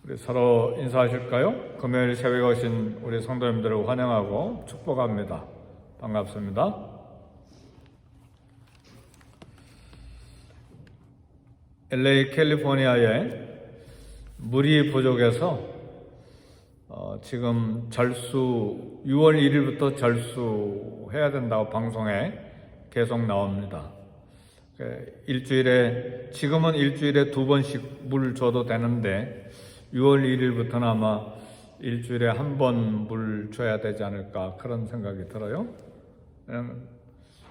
우리 서로 인사하실까요? 금요일 새벽에 오신 우리 성도님들을 환영하고 축복합니다. 반갑습니다. LA 캘리포니아에 물이 부족해서 지금 6월 1일부터 절수해야 된다고 방송에 계속 나옵니다. 지금은 일주일에 2번씩 물 줘도 되는데 6월 1일부터는 아마 일주일에 1번 물 줘야 되지 않을까 그런 생각이 들어요.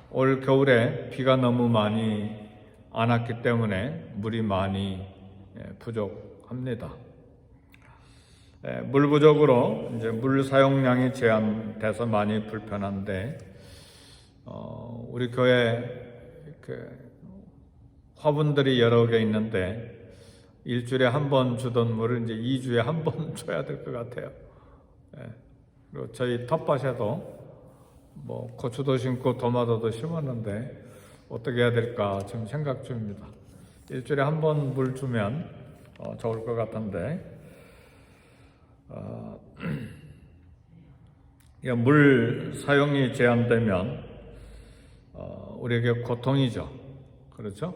올 겨울에 비가 너무 많이 안 왔기 때문에 물이 많이 부족합니다. 물 부족으로 이제 물 사용량이 제한돼서 많이 불편한데 우리 교회 화분들이 여러 개 있는데 일주일에 1번 주던 물을 이제 2주에 1번 줘야 될 것 같아요. 그리고 저희 텃밭에도 고추도 심고 토마토도 심었는데 어떻게 해야 될까 지금 생각 중입니다. 일주일에 1번 물 주면 좋을 것 같은데 물 사용이 제한되면 우리에게 고통이죠. 그렇죠?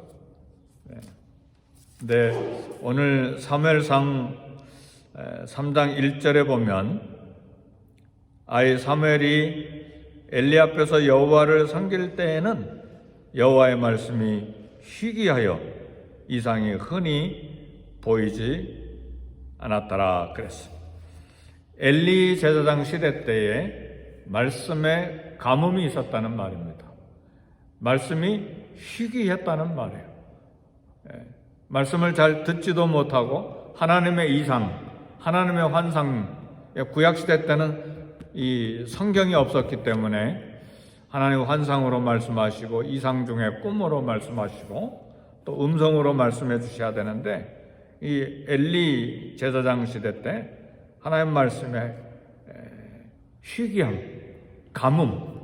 네, 오늘 사무엘상 3장 1절에 보면 아이 사무엘이 엘리 앞에서 여호와를 섬길 때에는 여호와의 말씀이 희귀하여 이상이 흔히 보이지 않았더라 그랬습니다. 엘리 제사장 시대 때에 말씀에 가뭄이 있었다는 말입니다. 말씀이 희귀했다는 말이에요. 말씀을 잘 듣지도 못하고 하나님의 이상, 하나님의 환상, 구약시대 때는 이 성경이 없었기 때문에 하나님의 환상으로 말씀하시고 이상 중에 꿈으로 말씀하시고 또 음성으로 말씀해 주셔야 되는데 이 엘리 제사장 시대 때 하나님 말씀에 희귀함, 가뭄,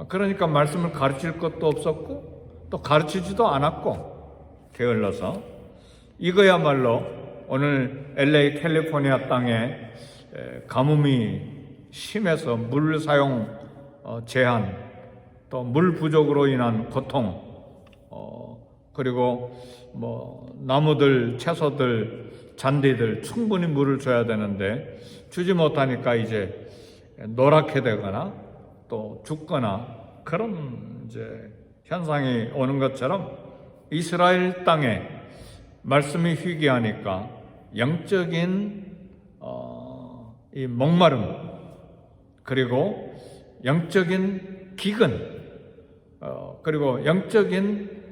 그러니까 말씀을 가르칠 것도 없었고 또 가르치지도 않았고 게을러서 이거야말로 오늘 LA 캘리포니아 땅에 가뭄이 심해서 물 사용 제한 또 물 부족으로 인한 고통 그리고 나무들, 채소들, 잔디들 충분히 물을 줘야 되는데 주지 못하니까 이제 노랗게 되거나 또 죽거나 그런 이제 현상이 오는 것처럼 이스라엘 땅에 말씀이 희귀하니까 영적인 이 목마름 그리고 영적인 기근 그리고 영적인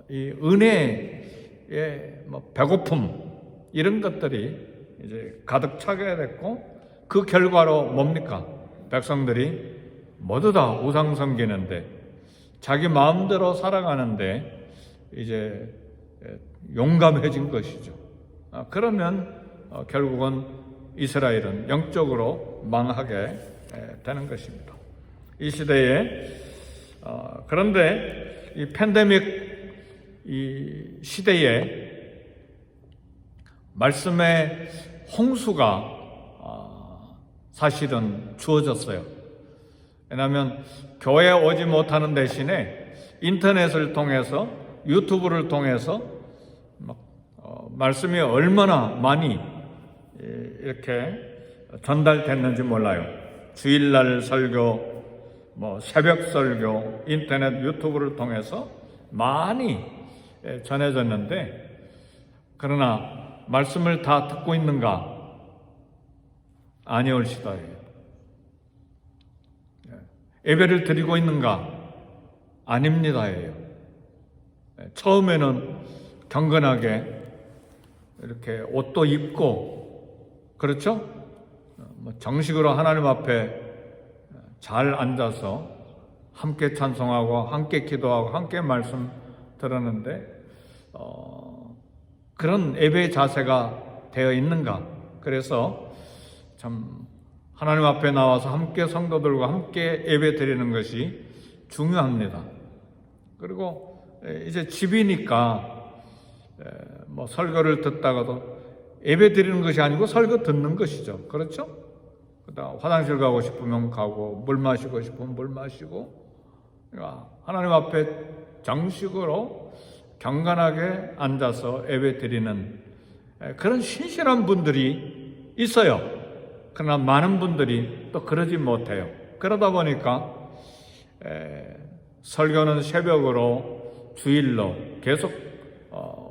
이 은혜의 배고픔 이런 것들이 이제 가득 차게 됐고 그 결과로 뭡니까? 백성들이 모두 다 우상 섬기는데 자기 마음대로 살아가는데 이제 용감해진 것이죠. 그러면 결국은 이스라엘은 영적으로 망하게 되는 것입니다. 이 시대에 그런데 이 팬데믹 이 시대에 말씀의 홍수가 사실은 주어졌어요. 왜냐하면 교회에 오지 못하는 대신에 인터넷을 통해서 유튜브를 통해서 말씀이 얼마나 많이 이렇게 전달됐는지 몰라요. 주일날 설교, 새벽 설교, 인터넷 유튜브를 통해서 많이 전해졌는데 그러나 말씀을 다 듣고 있는가? 아니올시다예요. 예배를 드리고 있는가? 아닙니다예요. 처음에는 경건하게 이렇게 옷도 입고 그렇죠? 정식으로 하나님 앞에 잘 앉아서 함께 찬송하고 함께 기도하고 함께 말씀 들었는데 그런 예배의 자세가 되어 있는가? 그래서 참 하나님 앞에 나와서 함께 성도들과 함께 예배 드리는 것이 중요합니다. 그리고 이제 집이니까 설교를 듣다가도 예배 드리는 것이 아니고 설교 듣는 것이죠. 그렇죠? 그다음 화장실 가고 싶으면 가고, 물 마시고 싶으면 물 마시고, 그러니까 하나님 앞에 정식으로 경건하게 앉아서 예배 드리는 그런 신실한 분들이 있어요. 그러나 많은 분들이 또 그러지 못해요. 그러다 보니까 설교는 새벽으로 주일로 계속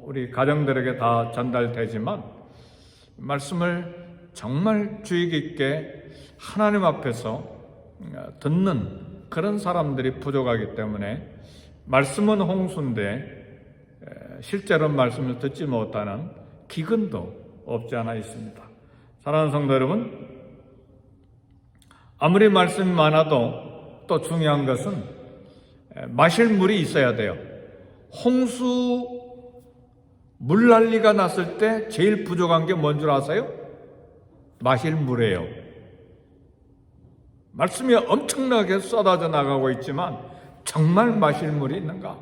우리 가정들에게 다 전달되지만 말씀을 정말 주의 깊게 하나님 앞에서 듣는 그런 사람들이 부족하기 때문에 말씀은 홍수인데 실제로 말씀을 듣지 못하는 기근도 없지 않아 있습니다. 사랑하는 성도 여러분, 아무리 말씀이 많아도 또 중요한 것은 마실 물이 있어야 돼요. 홍수 물난리가 났을 때 제일 부족한 게 뭔 줄 아세요? 마실 물이에요. 말씀이 엄청나게 쏟아져 나가고 있지만 정말 마실 물이 있는가?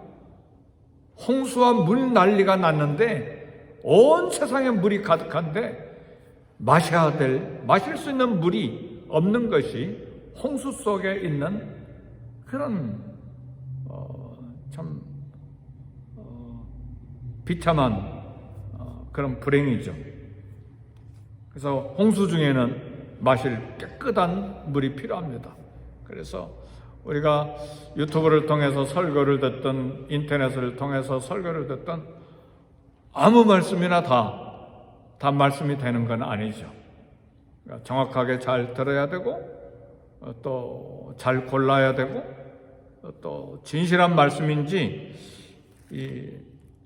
홍수와 물 난리가 났는데 온 세상에 물이 가득한데 마실 수 있는 물이 없는 것이 홍수 속에 있는 그런 참 비참한 그런 불행이죠. 그래서 홍수 중에는 마실 깨끗한 물이 필요합니다. 그래서 우리가 유튜브를 통해서 설교를 듣든 인터넷을 통해서 설교를 듣든 아무 말씀이나 다 말씀이 되는 건 아니죠. 그러니까 정확하게 잘 들어야 되고 또 잘 골라야 되고 또 진실한 말씀인지 이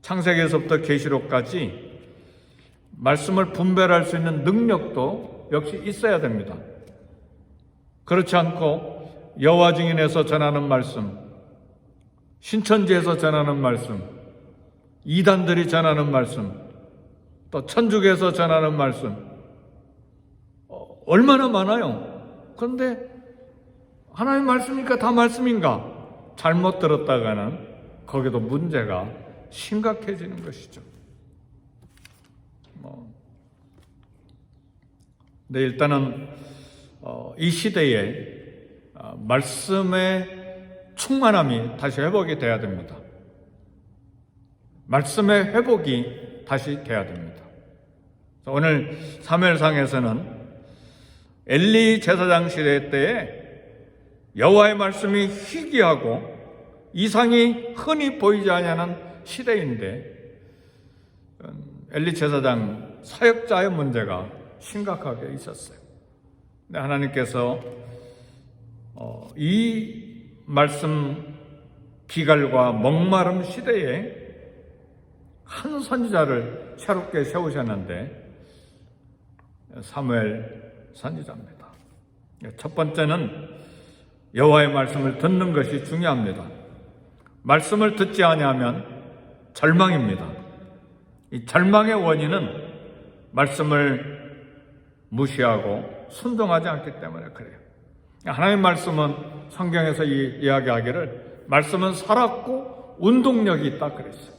창세기에서부터 계시록까지 말씀을 분별할 수 있는 능력도 역시 있어야 됩니다. 그렇지 않고 여호와 증인에서 전하는 말씀, 신천지에서 전하는 말씀, 이단들이 전하는 말씀, 또 천주교에서 전하는 말씀 얼마나 많아요. 그런데 하나님 말씀이니까 다 말씀인가? 잘못 들었다가는 거기도 문제가 심각해지는 것이죠. 네, 일단은 이 시대에 말씀의 충만함이 다시 회복이 돼야 됩니다. 말씀의 회복이 다시 돼야 됩니다. 오늘 사무엘상에서는 엘리 제사장 시대 때에 여호와의 말씀이 희귀하고 이상이 흔히 보이지 아니하는 시대인데 엘리 제사장 사역자의 문제가 심각하게 있었어요. 근데 하나님께서 이 말씀 기갈과 목마름 시대에 한 선지자를 새롭게 세우셨는데 사무엘 선지자입니다. 첫 번째는 여호와의 말씀을 듣는 것이 중요합니다. 말씀을 듣지 아니하면 절망입니다. 이 절망의 원인은 말씀을 무시하고 순종하지 않기 때문에 그래요. 하나님의 말씀은 성경에서 이야기하기를 말씀은 살았고 운동력이 있다 그랬어요.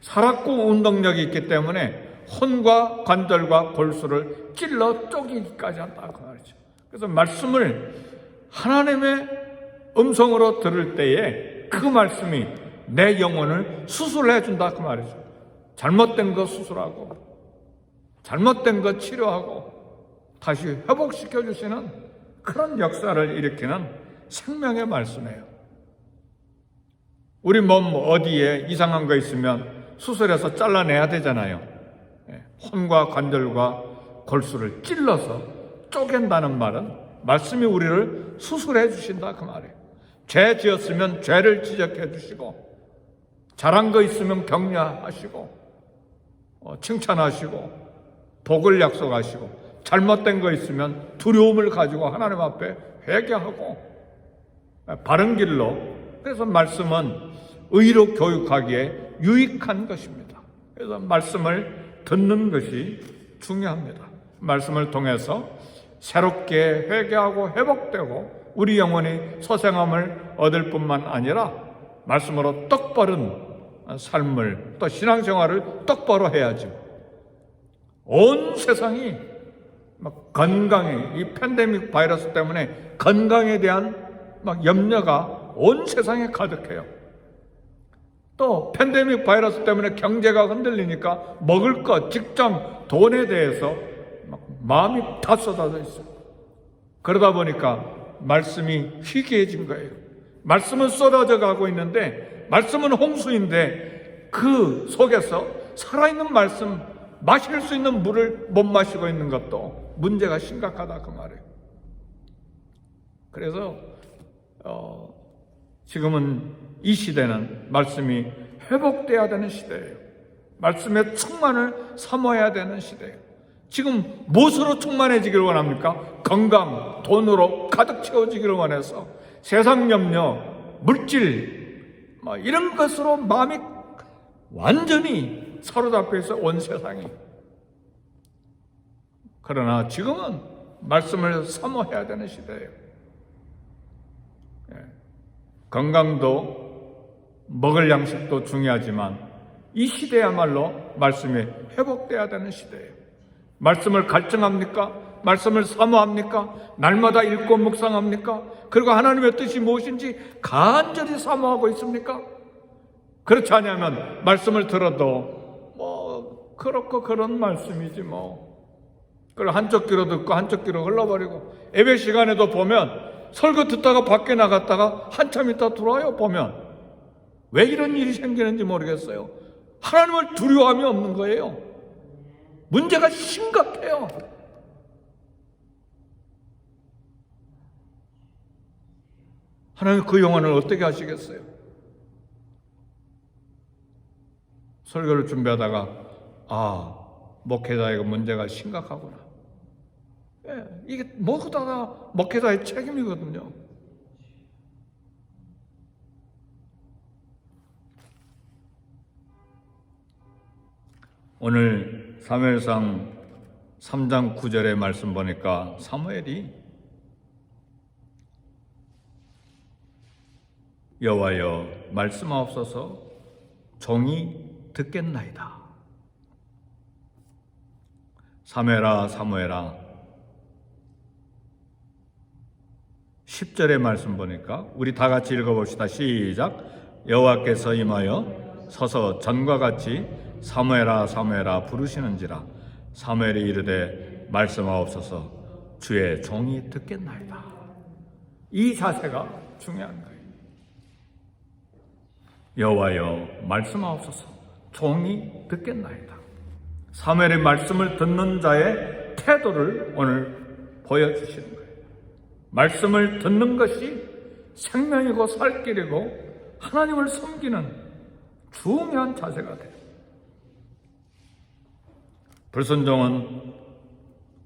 살았고 운동력이 있기 때문에 혼과 관절과 골수를 찔러 쪼개기까지 한다 그 말이죠. 그래서 말씀을 하나님의 음성으로 들을 때에 그 말씀이 내 영혼을 수술해 준다 그 말이죠. 잘못된 거 수술하고 잘못된 거 치료하고 다시 회복시켜 주시는 그런 역사를 일으키는 생명의 말씀이에요. 우리 몸 어디에 이상한 거 있으면 수술해서 잘라내야 되잖아요. 혼과 관절과 골수를 찔러서 쪼갠다는 말은 말씀이 우리를 수술해 주신다 그 말이에요. 죄 지었으면 죄를 지적해 주시고 잘한 거 있으면 격려하시고 칭찬하시고 복을 약속하시고 잘못된 거 있으면 두려움을 가지고 하나님 앞에 회개하고 바른 길로. 그래서 말씀은 의로 교육하기에 유익한 것입니다. 그래서 말씀을 듣는 것이 중요합니다. 말씀을 통해서 새롭게 회개하고 회복되고 우리 영혼이 소생함을 얻을 뿐만 아니라 말씀으로 똑바른 삶을 또 신앙생활을 똑바로 해야죠. 온 세상이 막 건강에, 이 팬데믹 바이러스 때문에 건강에 대한 막 염려가 온 세상에 가득해요. 또 팬데믹 바이러스 때문에 경제가 흔들리니까 먹을 것, 직장, 돈에 대해서 막 마음이 다 쏟아져 있어요. 그러다 보니까 말씀이 희귀해진 거예요. 말씀은 쏟아져 가고 있는데, 말씀은 홍수인데 그 속에서 살아있는 말씀, 마실 수 있는 물을 못 마시고 있는 것도 문제가 심각하다, 그 말이에요. 그래서 지금은 이 시대는 말씀이 회복돼야 되는 시대예요. 말씀의 충만을 사모해야 되는 시대예요. 지금 무엇으로 충만해지기를 원합니까? 건강, 돈으로 가득 채워지기를 원해서 세상 염려, 물질 이런 것으로 마음이 완전히 사로잡혀 있어, 온 세상이. 그러나 지금은 말씀을 사모해야 되는 시대예요. 건강도 먹을 양식도 중요하지만 이 시대야말로 말씀이 회복돼야 되는 시대예요. 말씀을 갈증합니까? 말씀을 사모합니까? 날마다 읽고 묵상합니까? 그리고 하나님의 뜻이 무엇인지 간절히 사모하고 있습니까? 그렇지 않으면 말씀을 들어도 그렇고 그런 말씀이지 그걸 한쪽 귀로 듣고 한쪽 귀로 흘러버리고, 예배 시간에도 보면 설교 듣다가 밖에 나갔다가 한참 있다 들어와요. 보면 왜 이런 일이 생기는지 모르겠어요. 하나님을 두려워함이 없는 거예요. 문제가 심각해요. 하나님 그 영혼을 어떻게 하시겠어요? 설교를 준비하다가 목회자에게 문제가 심각하구나. 이게 모두 다 목회자의 책임이거든요. 오늘 사무엘상 3장 9절의 말씀 보니까 사무엘이 여호와여 말씀하옵소서 종이 듣겠나이다. 사무엘아 사무엘아 10절의 말씀 보니까 우리 다 같이 읽어봅시다. 시작. 여호와께서 임하여 서서 전과 같이 사무엘아 사무엘아 부르시는지라. 사무엘이 이르되 말씀하옵소서 주의 종이 듣겠나이다. 이 자세가 중요한 거예요. 여호와여 말씀하옵소서 종이 듣겠나이다. 사무엘의 말씀을 듣는 자의 태도를 오늘 보여주시는 거예요. 말씀을 듣는 것이 생명이고 살길이고 하나님을 섬기는 중요한 자세가 돼요. 불순종은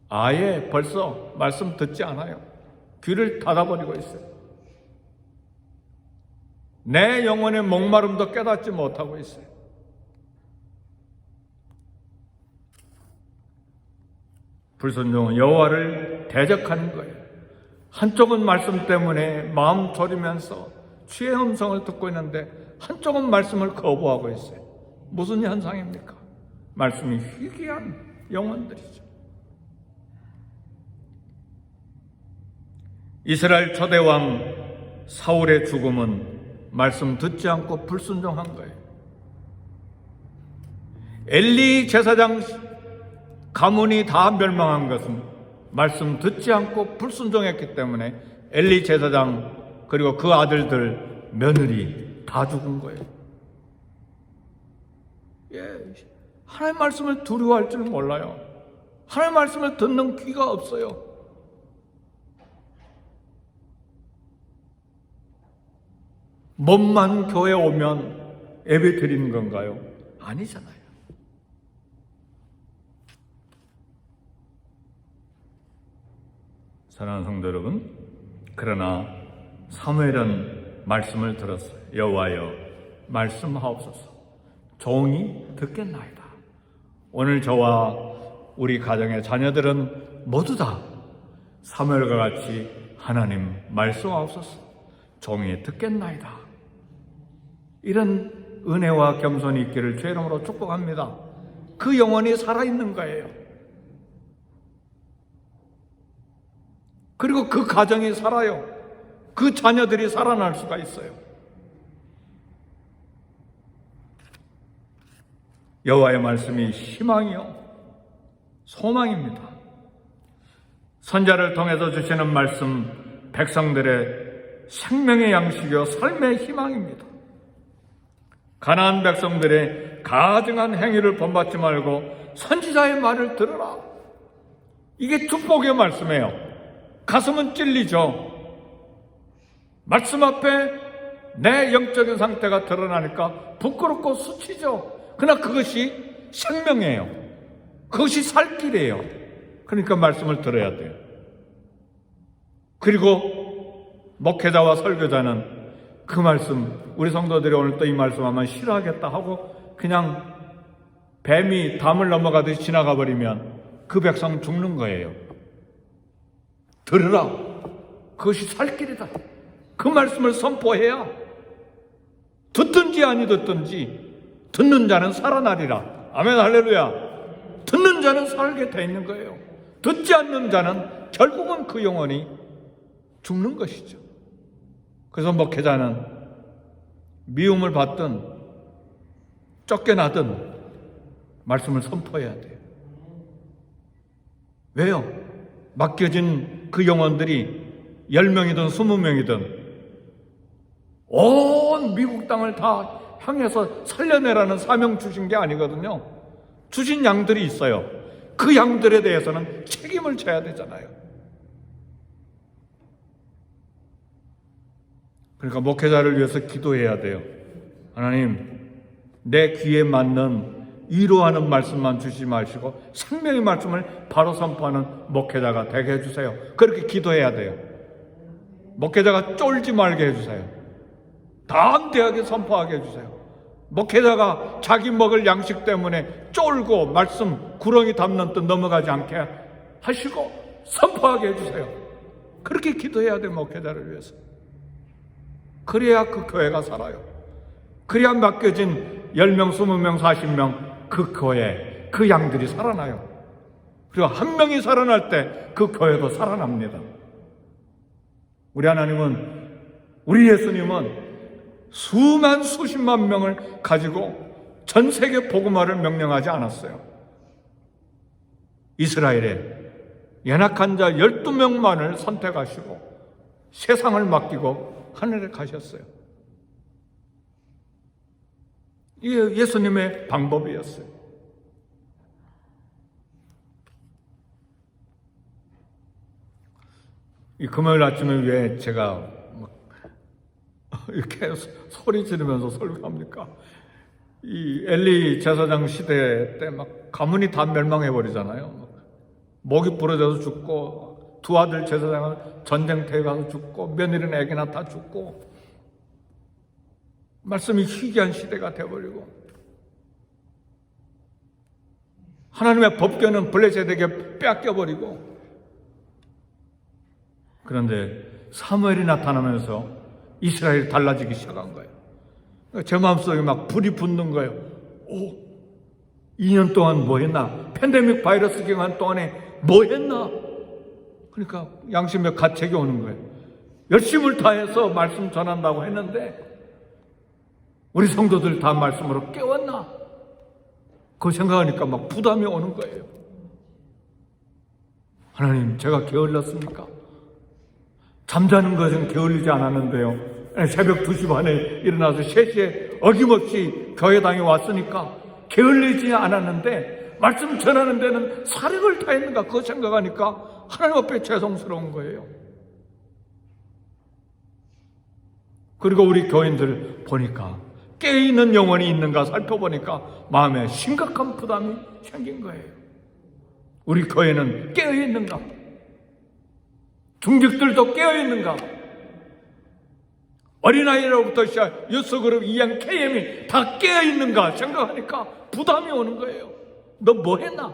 아예 벌써 말씀 듣지 않아요. 귀를 닫아버리고 있어요. 내 영혼의 목마름도 깨닫지 못하고 있어요. 불순종은 여호와를 대적하는 거예요. 한쪽은 말씀 때문에 마음 졸이면서 주의 음성을 듣고 있는데 한쪽은 말씀을 거부하고 있어요. 무슨 현상입니까? 말씀이 희귀한 영혼들이죠. 이스라엘 초대왕 사울의 죽음은 말씀 듣지 않고 불순종한 거예요. 엘리 제사장 가문이 다 멸망한 것은 말씀 듣지 않고 불순종했기 때문에 엘리 제사장 그리고 그 아들들 며느리 다 죽은 거예요. 하나님 말씀을 두려워할 줄 몰라요. 하나님 말씀을 듣는 귀가 없어요. 몸만 교회 오면 예배 드리는 건가요? 아니잖아요. 사랑하는 성도 여러분, 그러나 사무엘은 말씀을 들었어요. 여호와여 말씀하옵소서 종이 듣겠나이다. 오늘 저와 우리 가정의 자녀들은 모두 다 사무엘과 같이 하나님 말씀하옵소서 종이 듣겠나이다. 이런 은혜와 겸손이 있기를 주의 이름으로 축복합니다. 그 영혼이 살아있는 거예요. 그리고 그 가정이 살아요. 그 자녀들이 살아날 수가 있어요. 여호와의 말씀이 희망이요 소망입니다. 선자를 통해서 주시는 말씀, 백성들의 생명의 양식이요 삶의 희망입니다. 가나안 백성들의 가증한 행위를 본받지 말고 선지자의 말을 들으라. 이게 축복의 말씀이에요. 가슴은 찔리죠. 말씀 앞에 내 영적인 상태가 드러나니까 부끄럽고 수치죠. 그러나 그것이 생명이에요. 그것이 살 길이에요. 그러니까 말씀을 들어야 돼요. 그리고 목회자와 설교자는 그 말씀, 우리 성도들이 오늘 또 이 말씀 하면 싫어하겠다 하고 그냥 뱀이 담을 넘어가듯이 지나가 버리면 그 백성 죽는 거예요. 들으라. 그것이 살 길이다. 그 말씀을 선포해야 듣든지 아니 듣든지 듣는 자는 살아나리라. 아멘 할렐루야. 듣는 자는 살게 돼 있는 거예요. 듣지 않는 자는 결국은 그 영혼이 죽는 것이죠. 그래서 목회자는 미움을 받든 쫓겨나든 말씀을 선포해야 돼요. 왜요? 맡겨진 그 영혼들이 10명이든 20명이든 온 미국 땅을 다 향해서 살려내라는 사명 주신 게 아니거든요. 주신 양들이 있어요. 그 양들에 대해서는 책임을 져야 되잖아요. 그러니까 목회자를 위해서 기도해야 돼요. 하나님, 내 귀에 맞는 위로하는 말씀만 주시지 마시고 생명의 말씀을 바로 선포하는 목회자가 되게 해주세요. 그렇게 기도해야 돼요. 목회자가 쫄지 말게 해주세요. 담대하게 선포하게 해주세요. 목회자가 자기 먹을 양식 때문에 쫄고 말씀 구렁이 담는 듯 넘어가지 않게 하시고 선포하게 해주세요. 그렇게 기도해야 돼요. 목회자를 위해서. 그래야 그 교회가 살아요. 그래야 맡겨진 10명, 20명, 40명 그 교회, 그 양들이 살아나요. 그리고 한 명이 살아날 때 그 교회도 살아납니다. 우리 하나님은, 우리 예수님은 수십만 명을 가지고 전 세계 복음화를 명령하지 않았어요. 이스라엘에 연약한 자 12명만을 선택하시고 세상을 맡기고 하늘에 가셨어요. 이게 예수님의 방법이었어요. 이 금요일 아침에 왜 제가 이렇게 소리 지르면서 설교합니까? 이 엘리 제사장 시대 때 막 가문이 다 멸망해 버리잖아요. 목이 부러져서 죽고, 두 아들 제사장은 전쟁터에 가서 죽고, 며느리는 애기 낳아 다 죽고, 말씀이 희귀한 시대가 되어버리고, 하나님의 법궤는 블레셋에게 빼앗겨버리고, 그런데 사무엘이 나타나면서 이스라엘이 달라지기 시작한 거예요. 제 마음속에 막 불이 붙는 거예요. 2년 동안 뭐 했나? 팬데믹 바이러스 기간 동안에 뭐 했나? 그러니까 양심의 가책이 오는 거예요. 열심을 다해서 말씀 전한다고 했는데 우리 성도들 다 말씀으로 깨웠나? 그거 생각하니까 막 부담이 오는 거예요. 하나님, 제가 게을렀습니까? 잠자는 것은 게을리지 않았는데요. 새벽 2시 반에 일어나서 3시에 어김없이 교회당에 왔으니까 게을리지 않았는데 말씀 전하는 데는 사력을 다했는가? 그거 생각하니까 하나님 앞에 죄송스러운 거예요. 그리고 우리 교인들 보니까 깨어있는 영혼이 있는가 살펴보니까 마음에 심각한 부담이 생긴 거예요. 우리 교회는 깨어있는가? 중직들도 깨어있는가? 어린아이로부터 시작 유스그룹 이양 KM이 다 깨어있는가 생각하니까 부담이 오는 거예요. 너 뭐 했나?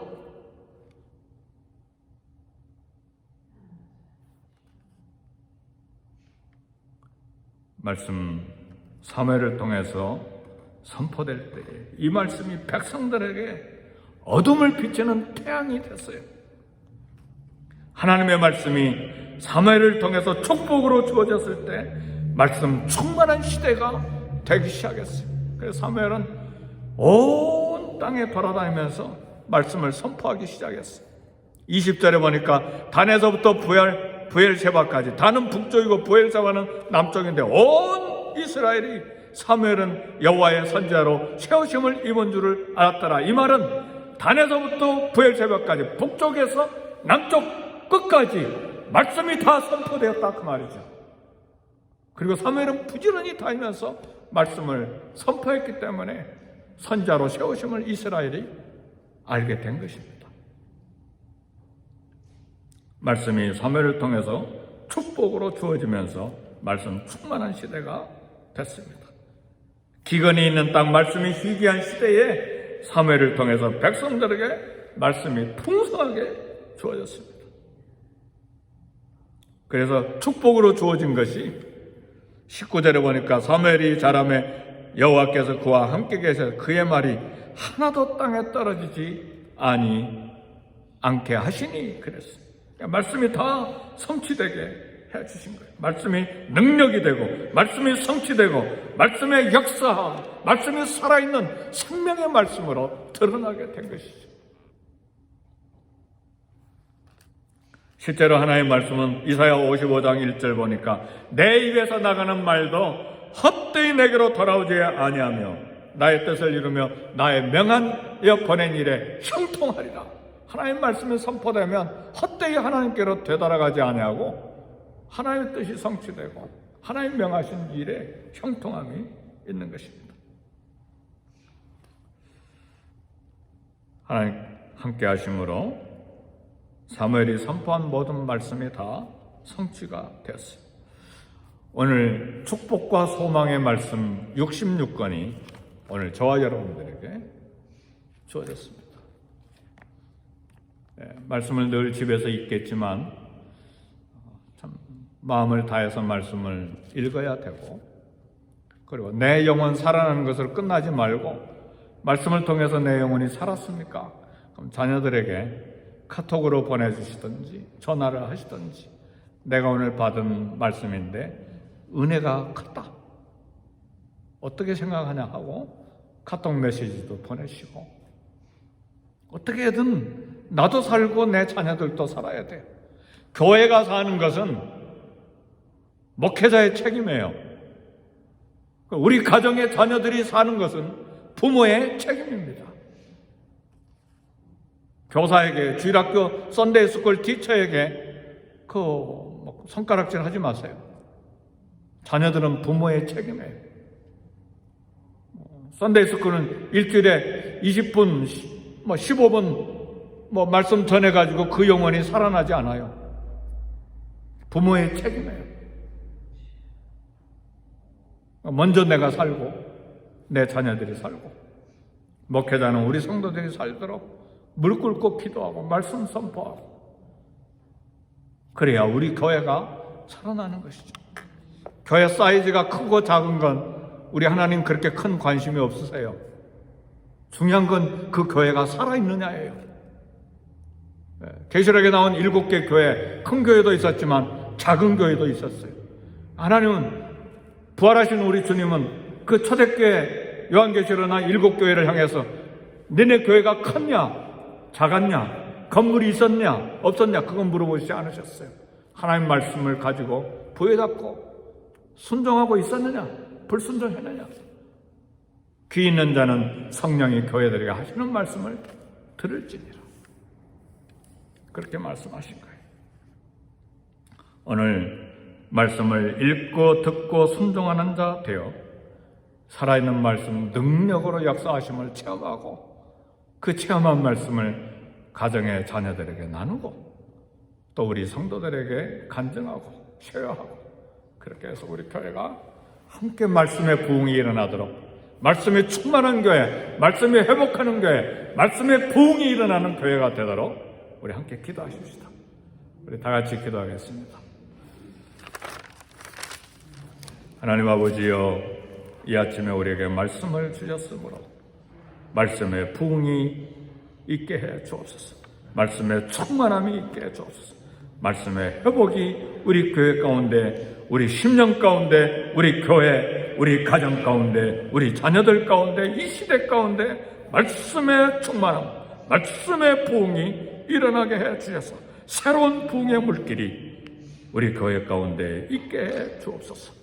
말씀 사무엘을 통해서 선포될 때 이 말씀이 백성들에게 어둠을 비추는 태양이 됐어요. 하나님의 말씀이 사무엘을 통해서 축복으로 주어졌을 때 말씀 충만한 시대가 되기 시작했어요. 그래서 사무엘은 온 땅에 돌아다니면서 말씀을 선포하기 시작했어요. 20절에 보니까 단에서부터 부엘세바까지, 단은 북쪽이고 부엘세바는 남쪽인데 온 이스라엘이 사무엘은 여호와의 선지자로 세우심을 입은 줄을 알았더라. 이 말은 단에서부터 부엘세바까지, 북쪽에서 남쪽 끝까지 말씀이 다 선포되었다 그 말이죠. 그리고 사무엘은 부지런히 다니면서 말씀을 선포했기 때문에 선지자로 세우심을 이스라엘이 알게 된 것입니다. 말씀이 사무엘을 통해서 축복으로 주어지면서 말씀 충만한 시대가 됐습니다. 기근이 있는 땅, 말씀이 희귀한 시대에 사무엘을 통해서 백성들에게 말씀이 풍성하게 주어졌습니다. 그래서 축복으로 주어진 것이 19절에 보니까 사무엘이 자라매 여호와께서 그와 함께 계셔서 그의 말이 하나도 땅에 떨어지지 않게 하시니 그랬어요. 말씀이 다 성취되게 해주신 거예요. 말씀이 능력이 되고, 말씀이 성취되고, 말씀의 역사, 말씀이 살아있는 생명의 말씀으로 드러나게 된 것이죠. 실제로 하나님의 말씀은 이사야 55장 1절 보니까 내 입에서 나가는 말도 헛되이 내게로 돌아오지 아니하며 나의 뜻을 이루며 나의 명하여 보낸 일에 형통하리라. 하나님의 말씀이 선포되면 헛되이 하나님께로 되돌아가지 아니하고 하나님의 뜻이 성취되고 하나님 명하신 일에 형통함이 있는 것입니다. 하나님 함께 하심으로 사무엘이 선포한 모든 말씀이 다 성취가 되었어요. 오늘 축복과 소망의 말씀 66권이 오늘 저와 여러분들에게 주어졌습니다. 말씀을 늘 집에서 읽겠지만 참 마음을 다해서 말씀을 읽어야 되고, 그리고 내 영혼 살아나는 것으로 끝나지 말고 말씀을 통해서 내 영혼이 살았습니까? 그럼 자녀들에게 카톡으로 보내주시든지 전화를 하시든지 내가 오늘 받은 말씀인데 은혜가 컸다, 어떻게 생각하냐 하고 카톡 메시지도 보내시고, 어떻게든 나도 살고 내 자녀들도 살아야 돼요. 교회가 사는 것은 목회자의 책임이에요. 우리 가정의 자녀들이 사는 것은 부모의 책임입니다. 교사에게, 주일학교 썬데이스쿨 티처에게 손가락질 하지 마세요. 자녀들은 부모의 책임이에요. 썬데이스쿨은 일주일에 20분, 15분 말씀 전해가지고 그 영혼이 살아나지 않아요. 부모의 책임이에요. 먼저 내가 살고 내 자녀들이 살고, 목회자는 우리 성도들이 살도록 무릎 꿇고 기도하고 말씀 선포하고, 그래야 우리 교회가 살아나는 것이죠. 교회 사이즈가 크고 작은 건 우리 하나님 그렇게 큰 관심이 없으세요. 중요한 건 그 교회가 살아있느냐예요. 계시록에 나온 7개 교회, 큰 교회도 있었지만 작은 교회도 있었어요. 하나님은, 부활하신 우리 주님은 그 초대교회 요한계시록나 7교회를 향해서 너네 교회가 컸냐 작았냐, 건물이 있었냐 없었냐, 그건 물어보시지 않으셨어요. 하나님 말씀을 가지고 부여잡고 순종하고 있었느냐, 불순종했느냐. 귀 있는 자는 성령이 교회들에게 하시는 말씀을 들을지니라. 그렇게 말씀하신 거예요. 오늘 말씀을 읽고 듣고 순종하는 자 되어 살아있는 말씀 능력으로 역사하심을 체험하고, 그 체험한 말씀을 가정의 자녀들에게 나누고 또 우리 성도들에게 간증하고 쉐어하고, 그렇게 해서 우리 교회가 함께 말씀의 부흥이 일어나도록, 말씀의 충만한 교회, 말씀이 회복하는 교회, 말씀의 부흥이 일어나는 교회가 되도록 우리 함께 기도하십시다. 우리 다 같이 기도하겠습니다. 하나님 아버지여, 이 아침에 우리에게 말씀을 주셨으므로 말씀의 부흥이 있게 해 주옵소서. 말씀의 충만함이 있게 해 주옵소서. 말씀의 회복이 우리 교회 가운데, 우리 심령 가운데, 우리 교회, 우리 가정 가운데, 우리 자녀들 가운데, 이 시대 가운데 말씀의 충만함, 말씀의 부흥이 일어나게 해 주셔서 새로운 부흥의 물길이 우리 교회 가운데 있게 해 주옵소서.